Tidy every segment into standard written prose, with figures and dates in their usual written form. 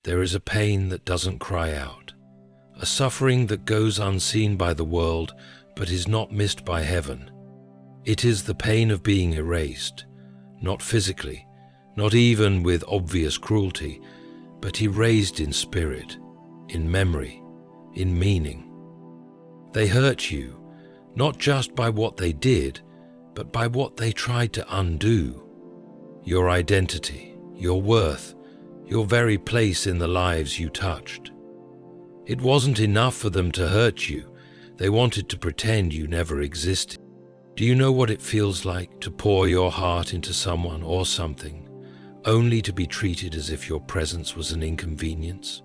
There is a pain that doesn't cry out, a suffering that goes unseen by the world but is not missed by heaven. It is the pain of being erased, not physically, not even with obvious cruelty, but erased in spirit, in memory, in meaning. They hurt you, not just by what they did, but by what they tried to undo. Your identity, your worth, your very place in the lives you touched. It wasn't enough for them to hurt you. They wanted to pretend you never existed. Do you know what it feels like to pour your heart into someone or something, only to be treated as if your presence was an inconvenience?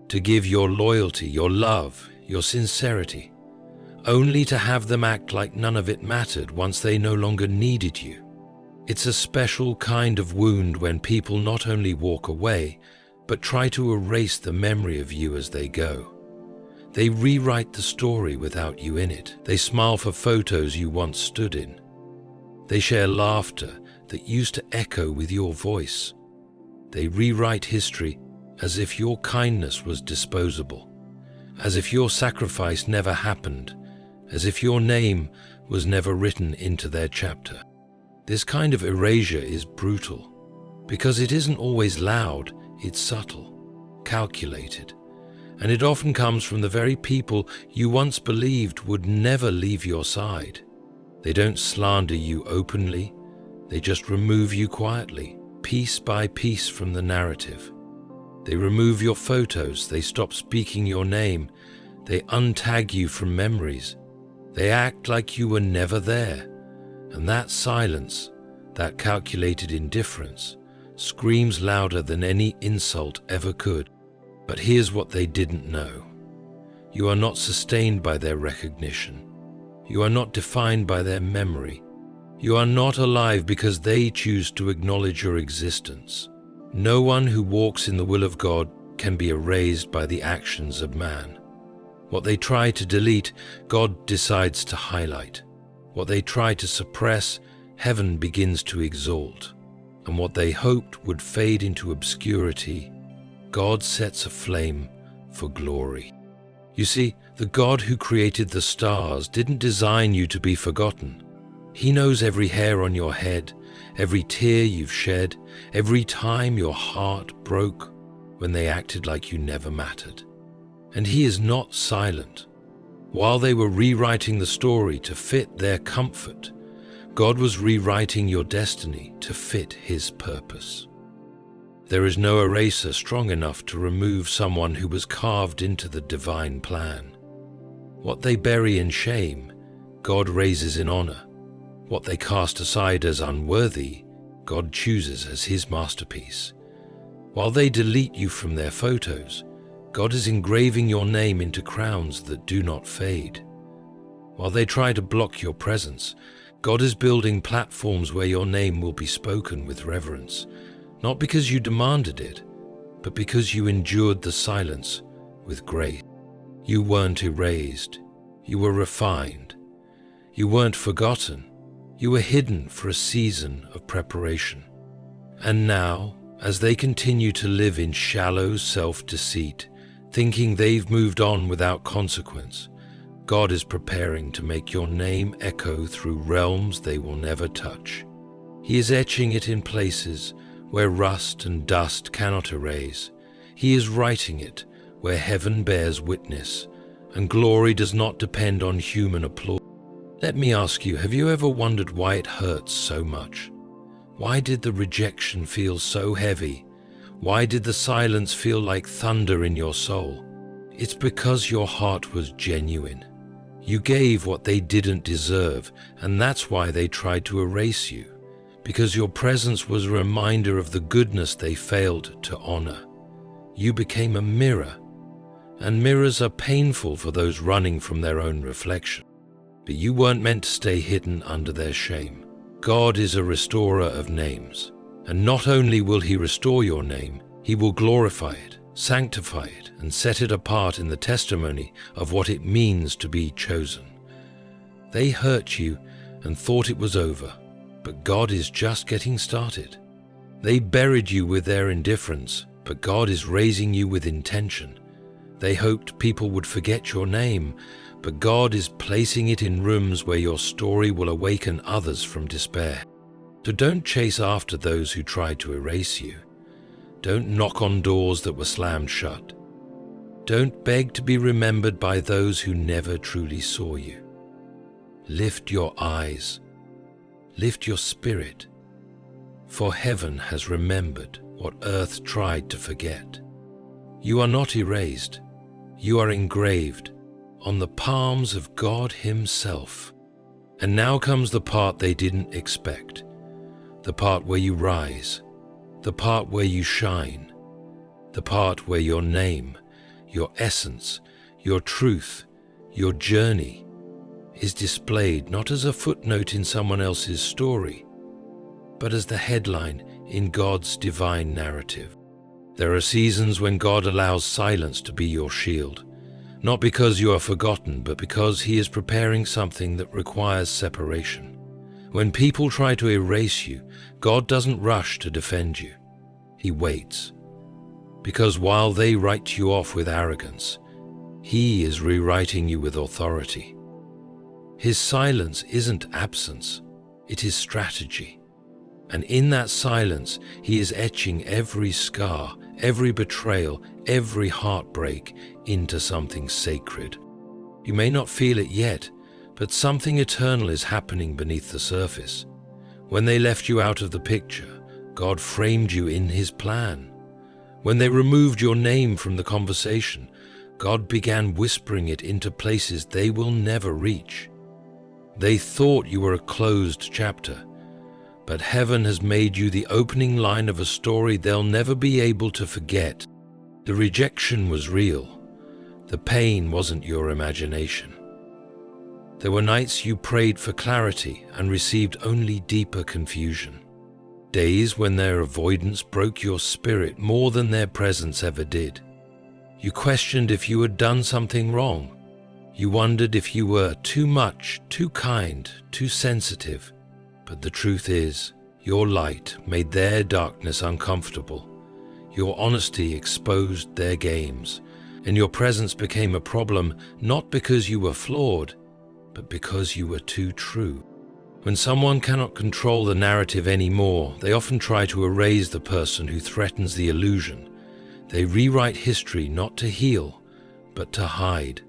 To give your loyalty, your love, your sincerity, only to have them act like none of it mattered once they no longer needed you. It's a special kind of wound when people not only walk away, but try to erase the memory of you as they go. They rewrite the story without you in it. They smile for photos you once stood in. They share laughter that used to echo with your voice. They rewrite history as if your kindness was disposable, as if your sacrifice never happened, as if your name was never written into their chapter. This kind of erasure is brutal, because it isn't always loud, it's subtle, calculated, and it often comes from the very people you once believed would never leave your side. They don't slander you openly, they just remove you quietly, piece by piece from the narrative. They remove your photos, they stop speaking your name, they untag you from memories. They act like you were never there. And that silence, that calculated indifference, screams louder than any insult ever could. But here's what they didn't know. You are not sustained by their recognition. You are not defined by their memory. You are not alive because they choose to acknowledge your existence. No one who walks in the will of God can be erased by the actions of man. What they try to delete, God decides to highlight. What they try to suppress, heaven begins to exalt. And what they hoped would fade into obscurity, God sets aflame for glory. You see, the God who created the stars didn't design you to be forgotten. He knows every hair on your head, every tear you've shed, every time your heart broke when they acted like you never mattered. And He is not silent. While they were rewriting the story to fit their comfort, God was rewriting your destiny to fit His purpose. There is no eraser strong enough to remove someone who was carved into the divine plan. What they bury in shame, God raises in honor. What they cast aside as unworthy, God chooses as His masterpiece. While they delete you from their photos, God is engraving your name into crowns that do not fade. While they try to block your presence, God is building platforms where your name will be spoken with reverence, not because you demanded it, but because you endured the silence with grace. You weren't erased, you were refined. You weren't forgotten, you were hidden for a season of preparation. And now, as they continue to live in shallow self-deceit, thinking they've moved on without consequence, God is preparing to make your name echo through realms they will never touch. He is etching it in places where rust and dust cannot erase. He is writing it where heaven bears witness, and glory does not depend on human applause. Let me ask you, have you ever wondered why it hurts so much? Why did the rejection feel so heavy? Why did the silence feel like thunder in your soul? It's because your heart was genuine. You gave what they didn't deserve, and that's why they tried to erase you, because your presence was a reminder of the goodness they failed to honor. You became a mirror, and mirrors are painful for those running from their own reflection. But you weren't meant to stay hidden under their shame. God is a restorer of names. And not only will He restore your name, He will glorify it, sanctify it, and set it apart in the testimony of what it means to be chosen. They hurt you and thought it was over, but God is just getting started. They buried you with their indifference, but God is raising you with intention. They hoped people would forget your name, but God is placing it in rooms where your story will awaken others from despair. So don't chase after those who tried to erase you. Don't knock on doors that were slammed shut. Don't beg to be remembered by those who never truly saw you. Lift your eyes. Lift your spirit. For heaven has remembered what earth tried to forget. You are not erased. You are engraved on the palms of God Himself. And now comes the part they didn't expect. The part where you rise. The part where you shine. The part where your name, your essence, your truth, your journey is displayed not as a footnote in someone else's story, but as the headline in God's divine narrative. There are seasons when God allows silence to be your shield, not because you are forgotten, but because He is preparing something that requires separation. When people try to erase you, God doesn't rush to defend you. He waits. Because while they write you off with arrogance, He is rewriting you with authority. His silence isn't absence, it is strategy. And in that silence, He is etching every scar, every betrayal, every heartbreak into something sacred. You may not feel it yet, but something eternal is happening beneath the surface. When they left you out of the picture, God framed you in His plan. When they removed your name from the conversation, God began whispering it into places they will never reach. They thought you were a closed chapter, but heaven has made you the opening line of a story they'll never be able to forget. The rejection was real. The pain wasn't your imagination. There were nights you prayed for clarity and received only deeper confusion. Days when their avoidance broke your spirit more than their presence ever did. You questioned if you had done something wrong. You wondered if you were too much, too kind, too sensitive. But the truth is, your light made their darkness uncomfortable. Your honesty exposed their games, and your presence became a problem not because you were flawed, but because you were too true. When someone cannot control the narrative anymore, they often try to erase the person who threatens the illusion. They rewrite history not to heal, but to hide.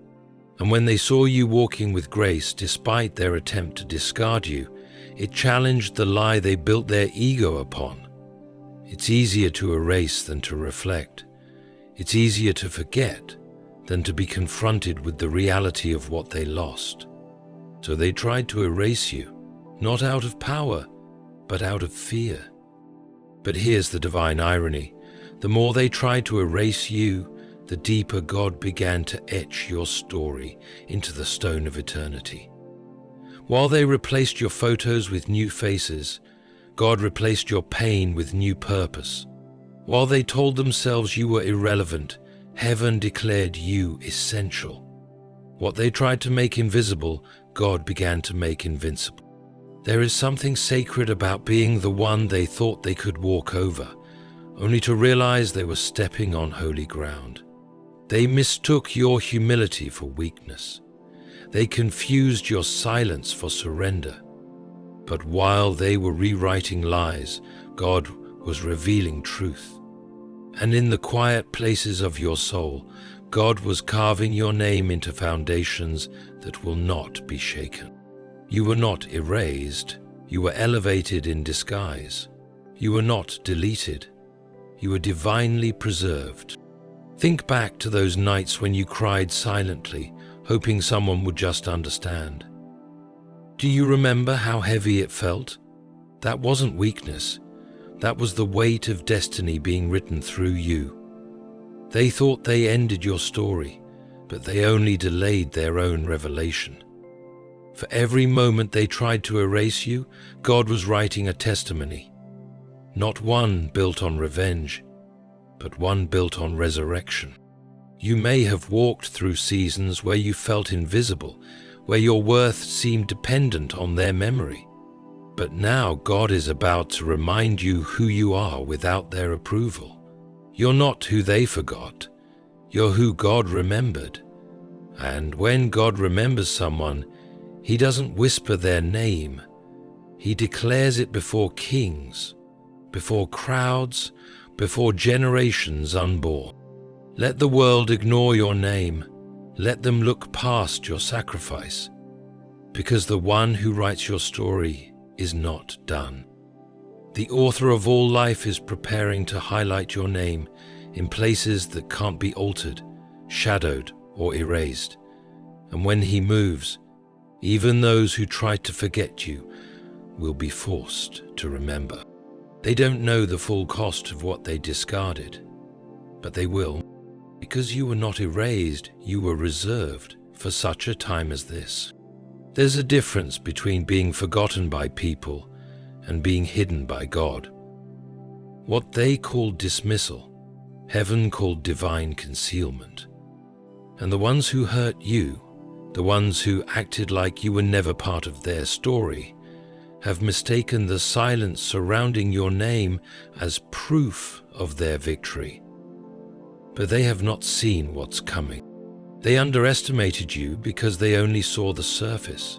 And when they saw you walking with grace despite their attempt to discard you, it challenged the lie they built their ego upon. It's easier to erase than to reflect. It's easier to forget than to be confronted with the reality of what they lost. So they tried to erase you, not out of power, but out of fear. But here's the divine irony. The more they tried to erase you, the deeper God began to etch your story into the stone of eternity. While they replaced your photos with new faces, God replaced your pain with new purpose. While they told themselves you were irrelevant, heaven declared you essential. What they tried to make invisible, God began to make invincible. There is something sacred about being the one they thought they could walk over, only to realize they were stepping on holy ground. They mistook your humility for weakness. They confused your silence for surrender. But while they were rewriting lies, God was revealing truth. And in the quiet places of your soul, God was carving your name into foundations that will not be shaken. You were not erased. You were elevated in disguise. You were not deleted. You were divinely preserved. Think back to those nights when you cried silently, hoping someone would just understand. Do you remember how heavy it felt? That wasn't weakness. That was the weight of destiny being written through you. They thought they ended your story, but they only delayed their own revelation. For every moment they tried to erase you, God was writing a testimony. Not one built on revenge, but one built on resurrection. You may have walked through seasons where you felt invisible, where your worth seemed dependent on their memory. But now God is about to remind you who you are without their approval. You're not who they forgot. You're who God remembered. And when God remembers someone, He doesn't whisper their name. He declares it before kings, before crowds, before generations unborn. Let the world ignore your name. Let them look past your sacrifice, because the one who writes your story is not done. The author of all life is preparing to highlight your name in places that can't be altered, shadowed, or erased. And when He moves, even those who tried to forget you will be forced to remember. They don't know the full cost of what they discarded, but they will, because you were not erased, you were reserved for such a time as this. There's a difference between being forgotten by people and being hidden by God. What they call dismissal, heaven called divine concealment. And the ones who hurt you, the ones who acted like you were never part of their story, have mistaken the silence surrounding your name as proof of their victory. But they have not seen what's coming. They underestimated you because they only saw the surface.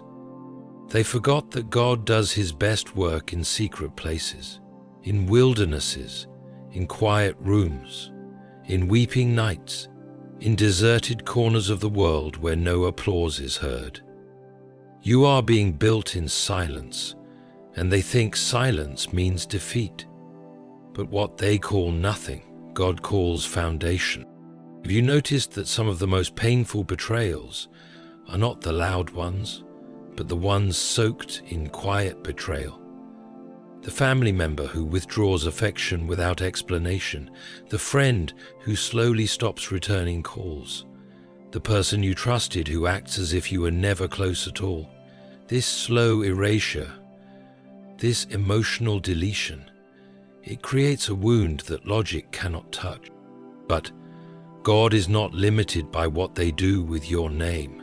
They forgot that God does His best work in secret places, in wildernesses, in quiet rooms, in weeping nights, in deserted corners of the world where no applause is heard. You are being built in silence, and they think silence means defeat. But what they call nothing, God calls foundation. Have you noticed that some of the most painful betrayals are not the loud ones, but the ones soaked in quiet betrayal? The family member who withdraws affection without explanation, the friend who slowly stops returning calls, the person you trusted who acts as if you were never close at all. This slow erasure, this emotional deletion, it creates a wound that logic cannot touch. But God is not limited by what they do with your name.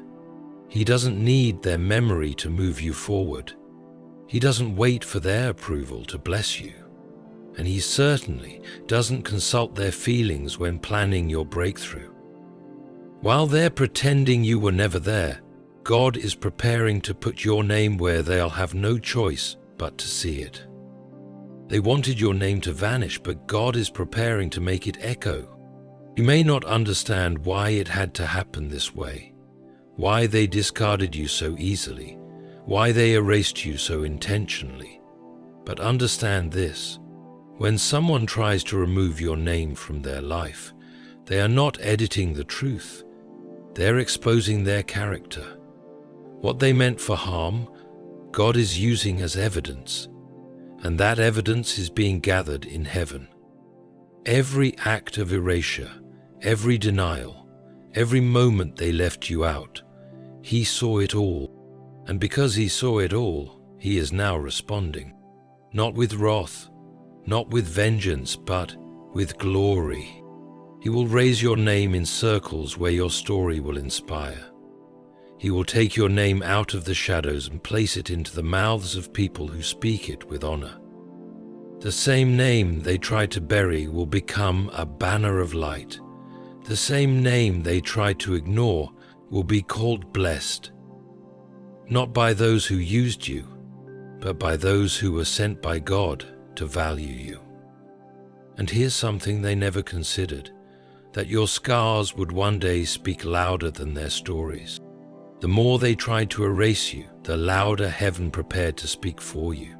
He doesn't need their memory to move you forward. He doesn't wait for their approval to bless you. And He certainly doesn't consult their feelings when planning your breakthrough. While they're pretending you were never there, God is preparing to put your name where they'll have no choice but to see it. They wanted your name to vanish, but God is preparing to make it echo. You may not understand why it had to happen this way, why they discarded you so easily, why they erased you so intentionally. But understand this: when someone tries to remove your name from their life, they are not editing the truth. They're exposing their character. What they meant for harm, God is using as evidence, and that evidence is being gathered in heaven. Every act of erasure, every denial, every moment they left you out, He saw it all. And because He saw it all, He is now responding, not with wrath, not with vengeance, but with glory. He will raise your name in circles where your story will inspire. He will take your name out of the shadows and place it into the mouths of people who speak it with honor. The same name they tried to bury will become a banner of light. The same name they tried to ignore will be called blessed. Not by those who used you, but by those who were sent by God to value you. And here's something they never considered, that your scars would one day speak louder than their stories. The more they tried to erase you, the louder heaven prepared to speak for you,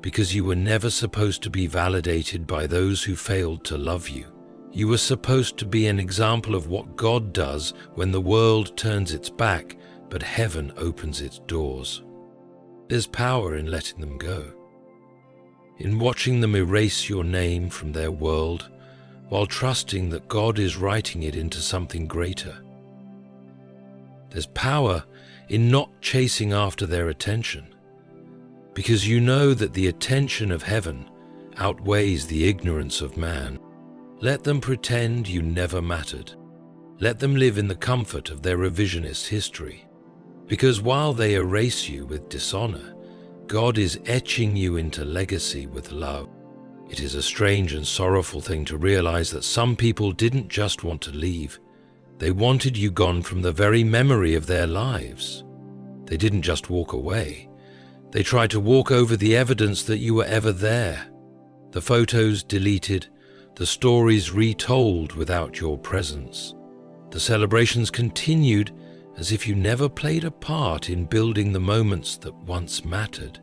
because you were never supposed to be validated by those who failed to love you. You were supposed to be an example of what God does when the world turns its back, but heaven opens its doors. There's power in letting them go, in watching them erase your name from their world, while trusting that God is writing it into something greater. There's power in not chasing after their attention, because you know that the attention of heaven outweighs the ignorance of man. Let them pretend you never mattered. Let them live in the comfort of their revisionist history. Because while they erase you with dishonor, God is etching you into legacy with love. It is a strange and sorrowful thing to realize that some people didn't just want to leave. They wanted you gone from the very memory of their lives. They didn't just walk away. They tried to walk over the evidence that you were ever there. The photos deleted, the stories retold without your presence. The celebrations continued as if you never played a part in building the moments that once mattered.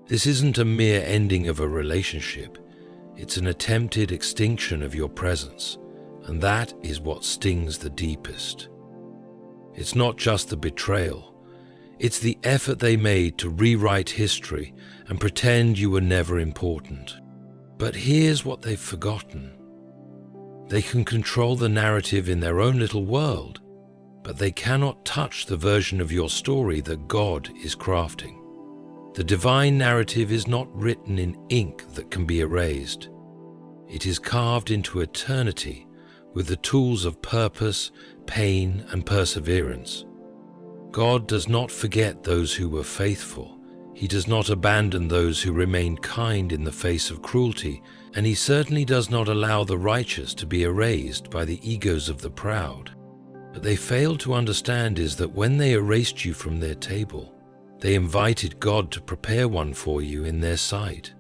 This isn't a mere ending of a relationship. It's an attempted extinction of your presence, and that is what stings the deepest. It's not just the betrayal. It's the effort they made to rewrite history and pretend you were never important. But here's what they've forgotten. They can control the narrative in their own little world, but they cannot touch the version of your story that God is crafting. The divine narrative is not written in ink that can be erased. It is carved into eternity with the tools of purpose, pain, and perseverance. God does not forget those who were faithful. He does not abandon those who remained kind in the face of cruelty, and He certainly does not allow the righteous to be erased by the egos of the proud. What they fail to understand is that when they erased you from their table, they invited God to prepare one for you in their sight.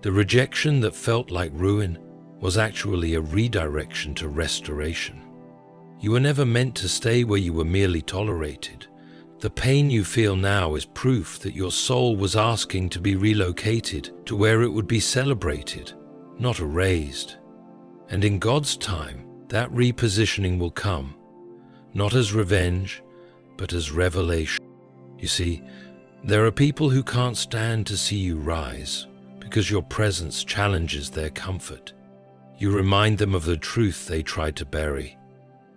The rejection that felt like ruin was actually a redirection to restoration. You were never meant to stay where you were merely tolerated. The pain you feel now is proof that your soul was asking to be relocated to where it would be celebrated, not erased. And in God's time, that repositioning will come, not as revenge, but as revelation. You see, there are people who can't stand to see you rise because your presence challenges their comfort. You remind them of the truth they tried to bury.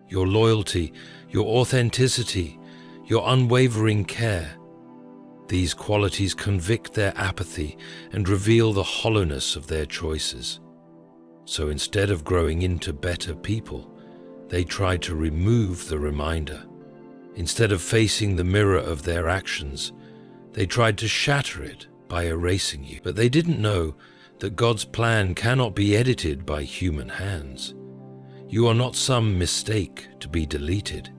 Your loyalty, your authenticity, your unwavering care. These qualities convict their apathy and reveal the hollowness of their choices. So instead of growing into better people, they try to remove the reminder. Instead of facing the mirror of their actions, they tried to shatter it by erasing you. But they didn't know that God's plan cannot be edited by human hands. You are not some mistake to be deleted.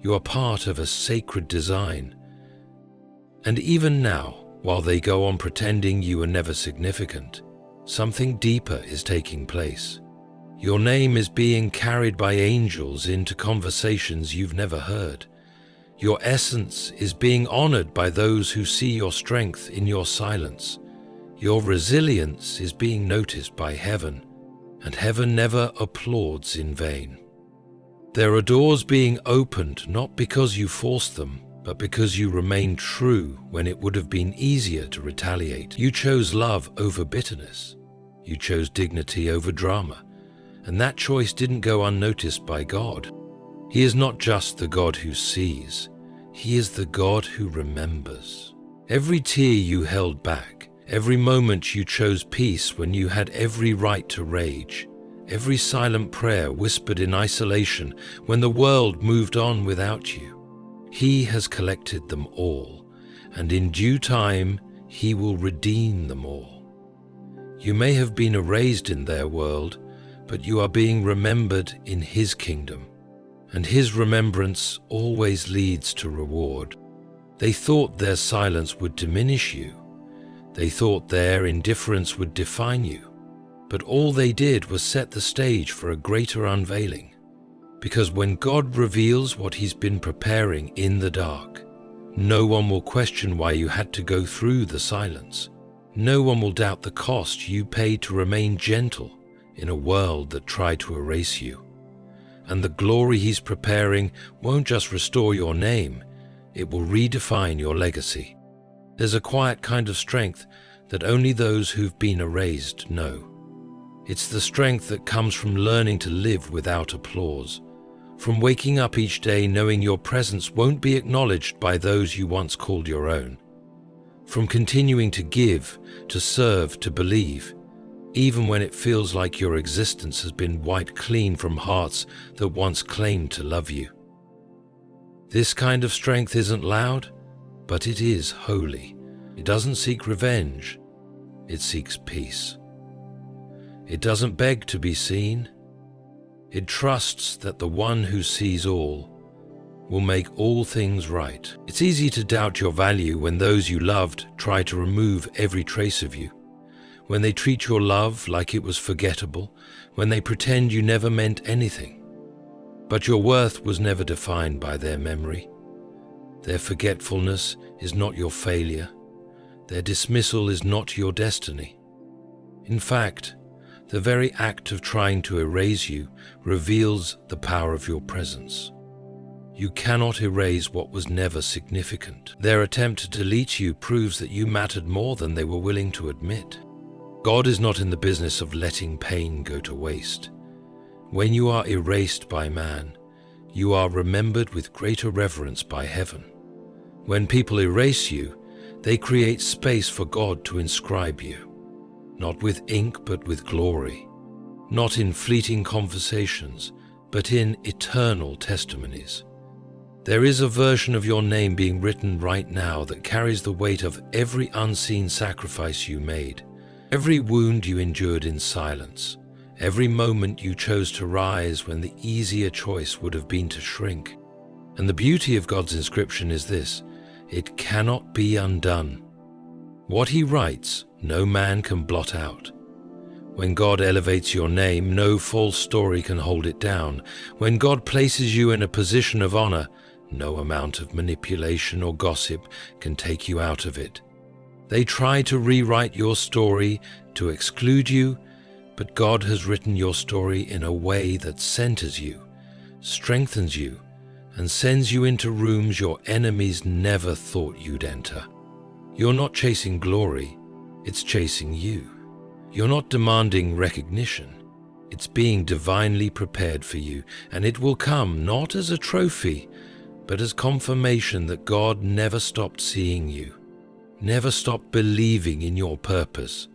You are part of a sacred design. And even now, while they go on pretending you were never significant, something deeper is taking place. Your name is being carried by angels into conversations you've never heard. Your essence is being honored by those who see your strength in your silence. Your resilience is being noticed by heaven, and heaven never applauds in vain. There are doors being opened not because you forced them, but because you remained true when it would have been easier to retaliate. You chose love over bitterness. You chose dignity over drama. And that choice didn't go unnoticed by God. He is not just the God who sees. He is the God who remembers. Every tear you held back, every moment you chose peace when you had every right to rage, every silent prayer whispered in isolation when the world moved on without you. He has collected them all, and in due time, He will redeem them all. You may have been erased in their world, but you are being remembered in His kingdom, and His remembrance always leads to reward. They thought their silence would diminish you. They thought their indifference would define you, but all they did was set the stage for a greater unveiling. Because when God reveals what He's been preparing in the dark, no one will question why you had to go through the silence. No one will doubt the cost you paid to remain gentle in a world that tried to erase you. And the glory He's preparing won't just restore your name, it will redefine your legacy. There's a quiet kind of strength that only those who've been erased know. It's the strength that comes from learning to live without applause, from waking up each day knowing your presence won't be acknowledged by those you once called your own, from continuing to give, to serve, to believe, even when it feels like your existence has been wiped clean from hearts that once claimed to love you. This kind of strength isn't loud, but it is holy. It doesn't seek revenge, it seeks peace. It doesn't beg to be seen. It trusts that the one who sees all will make all things right. It's easy to doubt your value when those you loved try to remove every trace of you, when they treat your love like it was forgettable, when they pretend you never meant anything. But your worth was never defined by their memory. Their forgetfulness is not your failure. Their dismissal is not your destiny. In fact, the very act of trying to erase you reveals the power of your presence. You cannot erase what was never significant. Their attempt to delete you proves that you mattered more than they were willing to admit. God is not in the business of letting pain go to waste. When you are erased by man, you are remembered with greater reverence by heaven. When people erase you, they create space for God to inscribe you, not with ink but with glory, not in fleeting conversations, but in eternal testimonies. There is a version of your name being written right now that carries the weight of every unseen sacrifice you made, every wound you endured in silence, every moment you chose to rise when the easier choice would have been to shrink. And the beauty of God's inscription is this: it cannot be undone. What He writes, no man can blot out. When God elevates your name, no false story can hold it down. When God places you in a position of honor, no amount of manipulation or gossip can take you out of it. They try to rewrite your story to exclude you, but God has written your story in a way that centers you, strengthens you, and sends you into rooms your enemies never thought you'd enter. You're not chasing glory, it's chasing you. You're not demanding recognition, it's being divinely prepared for you, and it will come not as a trophy, but as confirmation that God never stopped seeing you, never stopped believing in your purpose,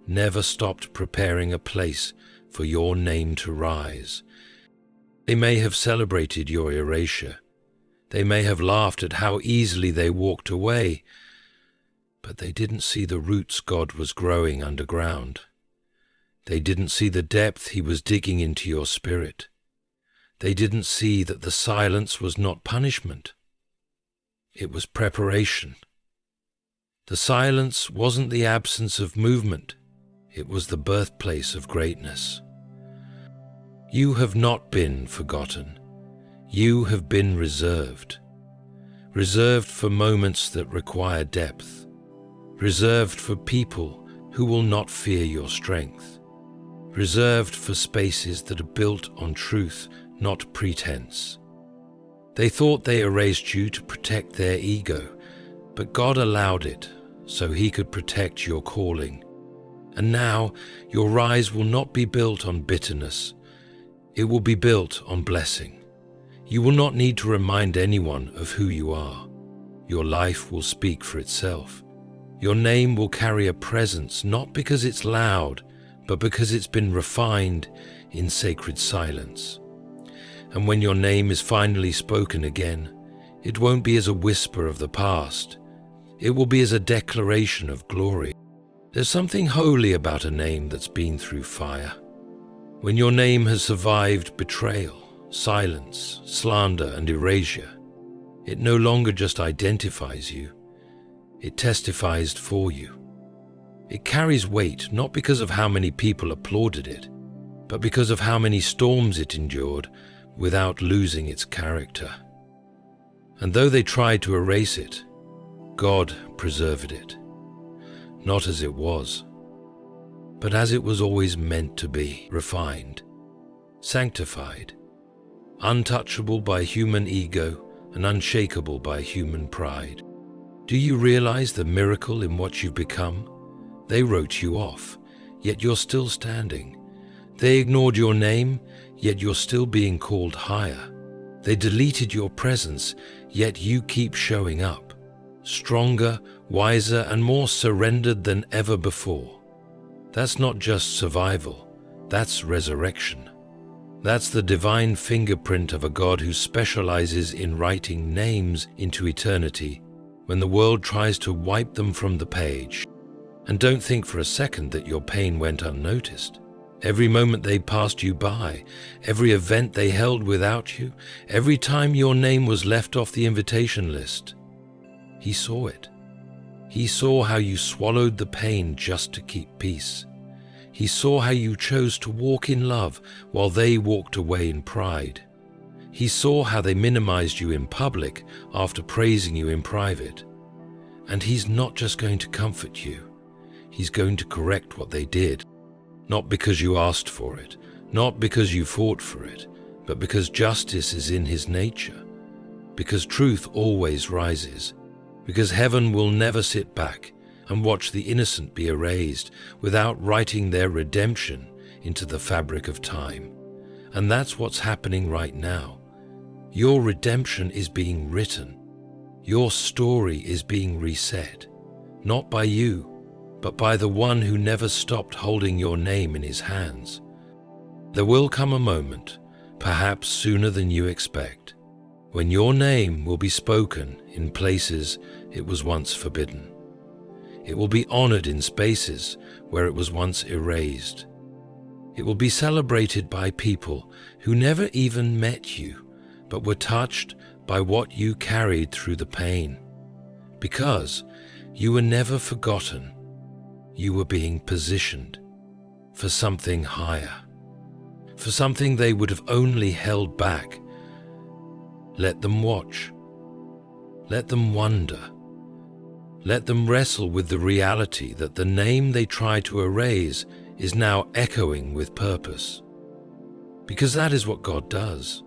never stopped preparing a place for your name to rise. They may have celebrated your erasure. They may have laughed at how easily they walked away, but they didn't see the roots God was growing underground. They didn't see the depth He was digging into your spirit. They didn't see that the silence was not punishment. It was preparation. The silence wasn't the absence of movement. It was the birthplace of greatness. You have not been forgotten. You have been reserved. Reserved for moments that require depth. Reserved for people who will not fear your strength. Reserved for spaces that are built on truth, not pretense. They thought they erased you to protect their ego, but God allowed it so He could protect your calling. And now your rise will not be built on bitterness. It will be built on blessing. You will not need to remind anyone of who you are. Your life will speak for itself. Your name will carry a presence, not because it's loud, but because it's been refined in sacred silence. And when your name is finally spoken again, it won't be as a whisper of the past. It will be as a declaration of glory. There's something holy about a name that's been through fire. When your name has survived betrayal, silence, slander, and erasure, it no longer just identifies you, it testifies for you. It carries weight not because of how many people applauded it, but because of how many storms it endured without losing its character. And though they tried to erase it, God preserved it, not as it was, but as it was always meant to be, refined, sanctified, untouchable by human ego and unshakable by human pride. Do you realize the miracle in what you've become? They wrote you off, yet you're still standing. They ignored your name, yet you're still being called higher. They deleted your presence, yet you keep showing up, stronger, wiser, and more surrendered than ever before. That's not just survival, that's resurrection. That's the divine fingerprint of a God who specializes in writing names into eternity when the world tries to wipe them from the page. And don't think for a second that your pain went unnoticed. Every moment they passed you by, every event they held without you, every time your name was left off the invitation list. He saw it. He saw how you swallowed the pain just to keep peace. He saw how you chose to walk in love while they walked away in pride. He saw how they minimized you in public after praising you in private. And he's not just going to comfort you. He's going to correct what they did. Not because you asked for it, not because you fought for it, but because justice is in his nature, because truth always rises, because heaven will never sit back and watch the innocent be erased without writing their redemption into the fabric of time. And that's what's happening right now. Your redemption is being written. Your story is being reset, not by you, but by the one who never stopped holding your name in his hands. There will come a moment, perhaps sooner than you expect, when your name will be spoken in places it was once forbidden. It will be honored in spaces where it was once erased. It will be celebrated by people who never even met you, but were touched by what you carried through the pain. Because you were never forgotten. You were being positioned for something higher, for something they would have only held back. Let them watch. Let them wonder. Let them wrestle with the reality that the name they tried to erase is now echoing with purpose. Because that is what God does.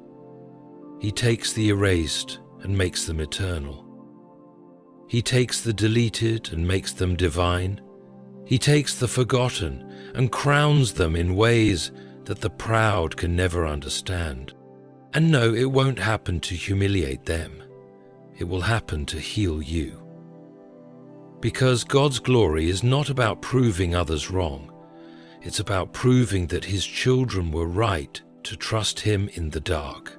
He takes the erased and makes them eternal. He takes the deleted and makes them divine. He takes the forgotten and crowns them in ways that the proud can never understand. And no, it won't happen to humiliate them. It will happen to heal you. Because God's glory is not about proving others wrong. It's about proving that his children were right to trust him in the dark.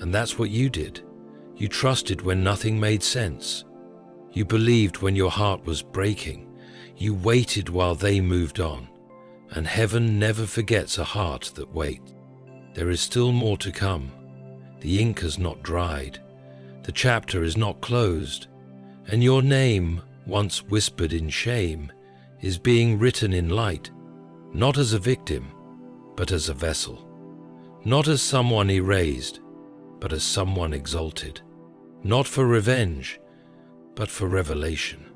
And that's what you did. You trusted when nothing made sense. You believed when your heart was breaking. You waited while they moved on, and heaven never forgets a heart that waits. There is still more to come. The ink has not dried. The chapter is not closed, and your name, once whispered in shame, is being written in light, not as a victim, but as a vessel. Not as someone erased, but as someone exalted. Not for revenge, but for revelation.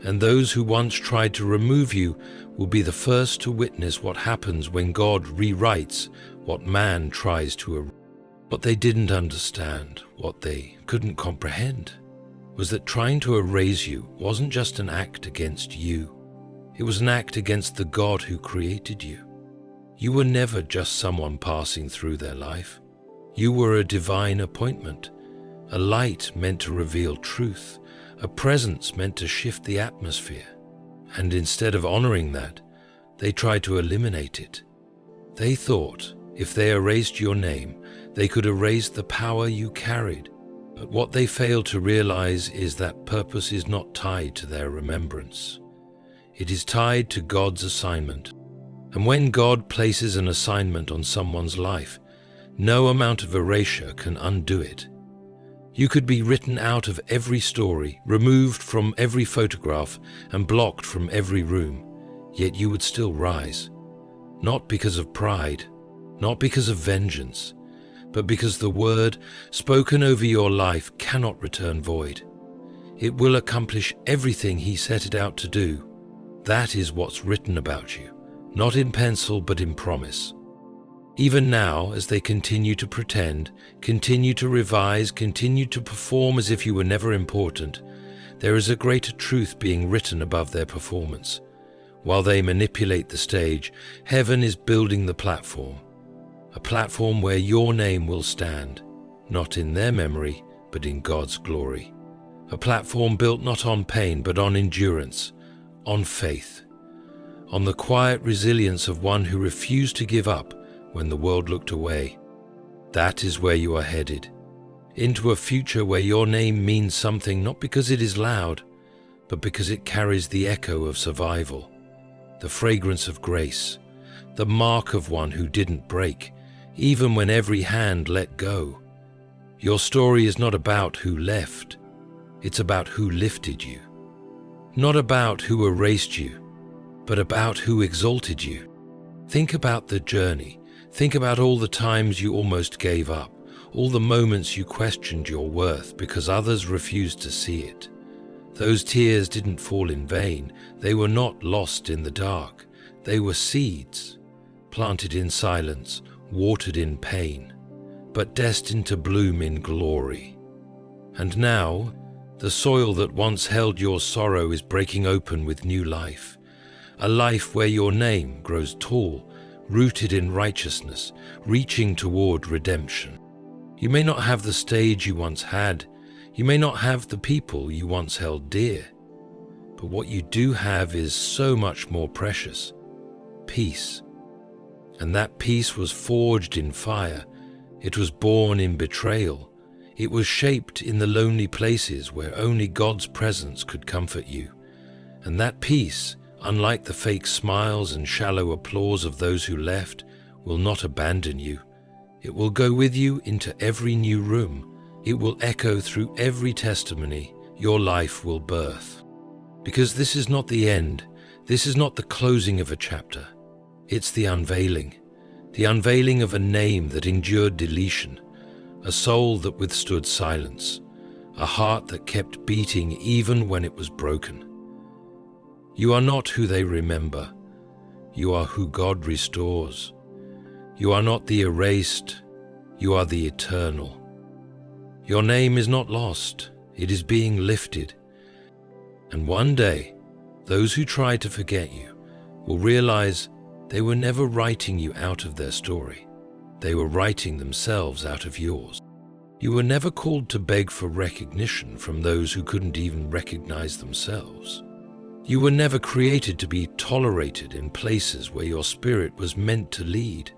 And those who once tried to remove you will be the first to witness what happens when God rewrites what man tries to erase. What they didn't understand, what they couldn't comprehend, was that trying to erase you wasn't just an act against you. It was an act against the God who created you. You were never just someone passing through their life. You were a divine appointment, a light meant to reveal truth, a presence meant to shift the atmosphere. And instead of honoring that, they tried to eliminate it. They thought if they erased your name, they could erase the power you carried. But what they failed to realize is that purpose is not tied to their remembrance. It is tied to God's assignment. And when God places an assignment on someone's life, no amount of erasure can undo it. You could be written out of every story, removed from every photograph, and blocked from every room, yet you would still rise. Not because of pride, not because of vengeance, but because the word spoken over your life cannot return void. It will accomplish everything he set it out to do. That is what's written about you, not in pencil but in promise. Even now, as they continue to pretend, continue to revise, continue to perform as if you were never important, there is a greater truth being written above their performance. While they manipulate the stage, heaven is building the platform. A platform where your name will stand, not in their memory, but in God's glory. A platform built not on pain, but on endurance, on faith, on the quiet resilience of one who refused to give up when the world looked away. That is where you are headed, into a future where your name means something not because it is loud, but because it carries the echo of survival, the fragrance of grace, the mark of one who didn't break, even when every hand let go. Your story is not about who left, it's about who lifted you. Not about who erased you, but about who exalted you. Think about the journey. Think about all the times you almost gave up, all the moments you questioned your worth because others refused to see it. Those tears didn't fall in vain. They were not lost in the dark. They were seeds, planted in silence, watered in pain, but destined to bloom in glory. And now, the soil that once held your sorrow is breaking open with new life, a life where your name grows tall, rooted in righteousness, reaching toward redemption. You may not have the stage you once had, you may not have the people you once held dear, but what you do have is so much more precious: peace. And that peace was forged in fire, it was born in betrayal, it was shaped in the lonely places where only God's presence could comfort you. And that peace, unlike the fake smiles and shallow applause of those who left, will not abandon you. It will go with you into every new room. It will echo through every testimony your life will birth. Because this is not the end. This is not the closing of a chapter. It's the unveiling of a name that endured deletion, a soul that withstood silence, a heart that kept beating even when it was broken. You are not who they remember. You are who God restores. You are not the erased. You are the eternal. Your name is not lost. It is being lifted. And one day, those who try to forget you will realize they were never writing you out of their story. They were writing themselves out of yours. You were never called to beg for recognition from those who couldn't even recognize themselves. You were never created to be tolerated in places where your spirit was meant to lead.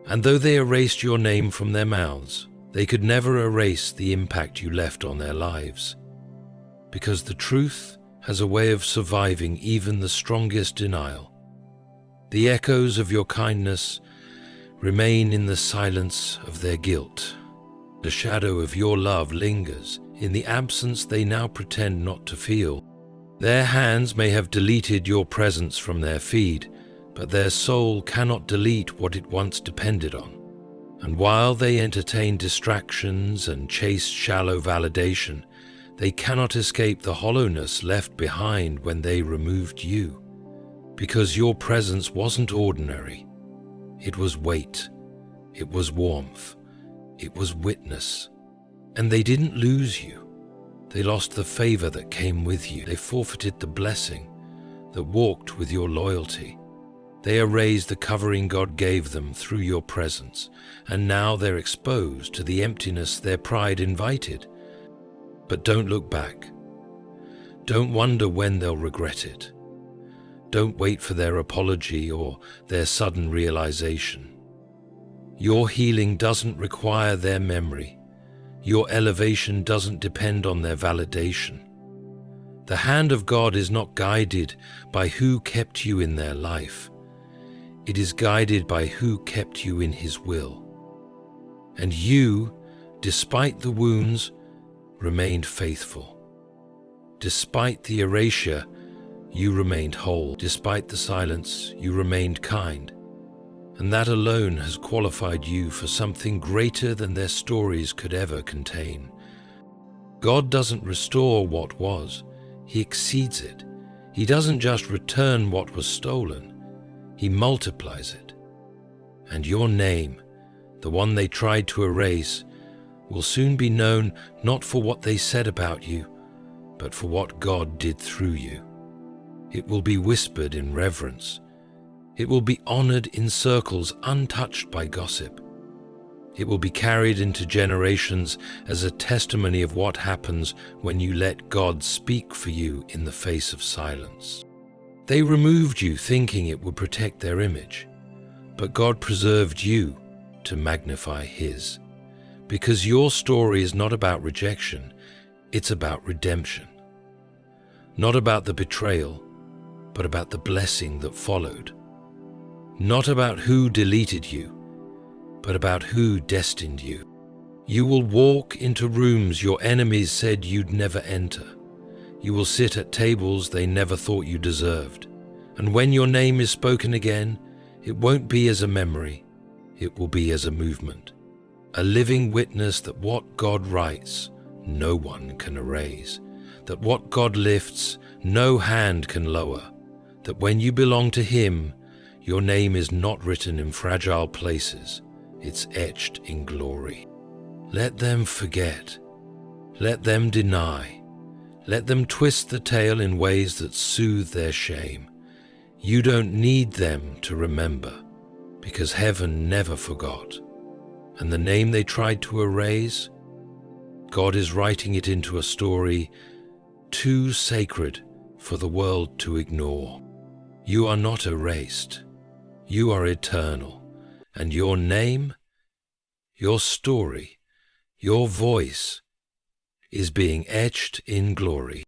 And though they erased your name from their mouths, they could never erase the impact you left on their lives. Because the truth has a way of surviving even the strongest denial. The echoes of your kindness remain in the silence of their guilt. The shadow of your love lingers in the absence they now pretend not to feel. Their hands may have deleted your presence from their feed, but their soul cannot delete what it once depended on. And while they entertain distractions and chase shallow validation, they cannot escape the hollowness left behind when they removed you. Because your presence wasn't ordinary. It was weight. It was warmth. It was witness. And they didn't lose you. They lost the favor that came with you. They forfeited the blessing that walked with your loyalty. They erased the covering God gave them through your presence, and now they're exposed to the emptiness their pride invited. But don't look back. Don't wonder when they'll regret it. Don't wait for their apology or their sudden realization. Your healing doesn't require their memory. Your elevation doesn't depend on their validation. The hand of God is not guided by who kept you in their life. It is guided by who kept you in His will. And you, despite the wounds, remained faithful. Despite the erasure, you remained whole. Despite the silence, you remained kind. And that alone has qualified you for something greater than their stories could ever contain. God doesn't restore what was, He exceeds it. He doesn't just return what was stolen, He multiplies it. And your name, the one they tried to erase, will soon be known not for what they said about you, but for what God did through you. It will be whispered in reverence. It will be honored in circles untouched by gossip. It will be carried into generations as a testimony of what happens when you let God speak for you in the face of silence. They removed you thinking it would protect their image, but God preserved you to magnify His. Because your story is not about rejection, it's about redemption. Not about the betrayal, but about the blessing that followed. Not about who deleted you, but about who destined you. You will walk into rooms your enemies said you'd never enter. You will sit at tables they never thought you deserved. And when your name is spoken again, it won't be as a memory, it will be as a movement. A living witness that what God writes, no one can erase. That what God lifts, no hand can lower. That when you belong to Him, your name is not written in fragile places, it's etched in glory. Let them forget. Let them deny. Let them twist the tale in ways that soothe their shame. You don't need them to remember, because heaven never forgot. And the name they tried to erase, God is writing it into a story too sacred for the world to ignore. You are not erased. You are eternal. And your name, your story, your voice is being etched in glory.